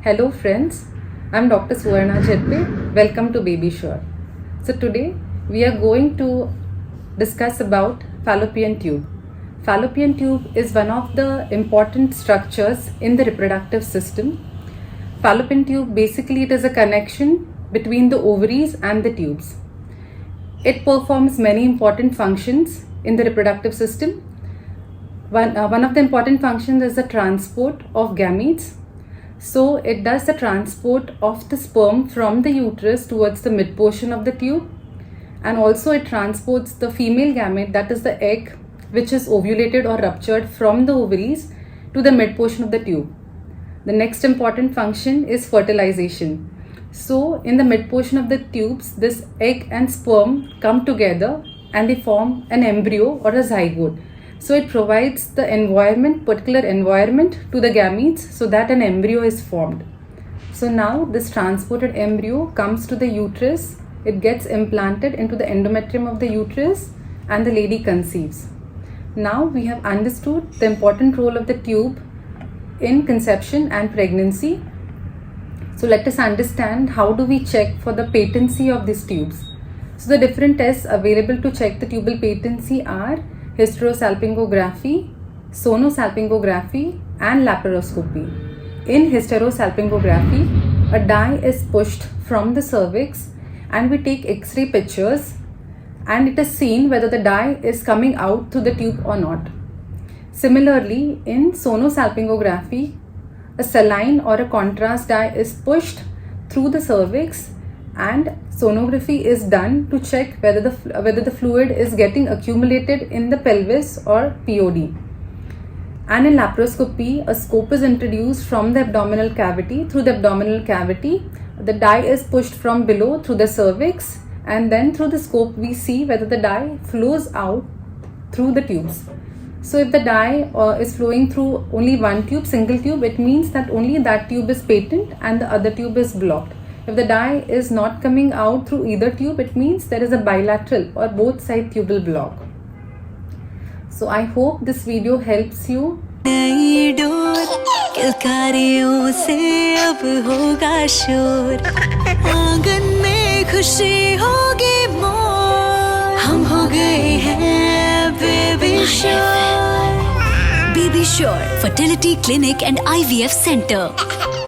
Hello friends, I'm Dr. Suvarna Zirpe. Welcome to Babysure. So today we are going to discuss about fallopian tube. Fallopian tube is one of the important structures in the reproductive system. Fallopian tube basically it is a connection between the ovaries and the tubes. It performs many important functions in the reproductive system. One of the important functions is the transport of gametes. So it does the transport of the sperm from the uterus towards the mid portion of the tube, and also it transports the female gamete, that is the egg, which is ovulated or ruptured from the ovaries to the mid portion of the tube. The next important function is fertilization. So in the mid portion of the tubes, this egg and sperm come together and they form an embryo or a zygote. So it provides the particular environment to the gametes so that an embryo is formed. So now this transported embryo comes to the uterus, it gets implanted into the endometrium of the uterus and the lady conceives. Now we have understood the important role of the tube in conception and pregnancy. So let us understand how do we check for the patency of these tubes. So the different tests available to check the tubal patency are hysterosalpingography, sonosalpingography and laparoscopy. In hysterosalpingography, a dye is pushed from the cervix and we take X-ray pictures and it is seen whether the dye is coming out through the tube or not. Similarly, in sonosalpingography, a saline or a contrast dye is pushed through the cervix and sonography is done to check whether the fluid is getting accumulated in the pelvis or POD. And in laparoscopy, a scope is introduced from the abdominal cavity. Through the abdominal cavity, the dye is pushed from below through the cervix, and then through the scope we see whether the dye flows out through the tubes. So if the dye is flowing through only one tube, single tube, it means that only that tube is patent and the other tube is blocked. If the dye is not coming out through either tube, it means there is a bilateral or both side tubal block. So I hope this video helps you. नई door किलकारियों से अब होगा शोर आंगन में खुशी होगी मोर हम हो गए हैं baby sure fertility clinic and IVF centre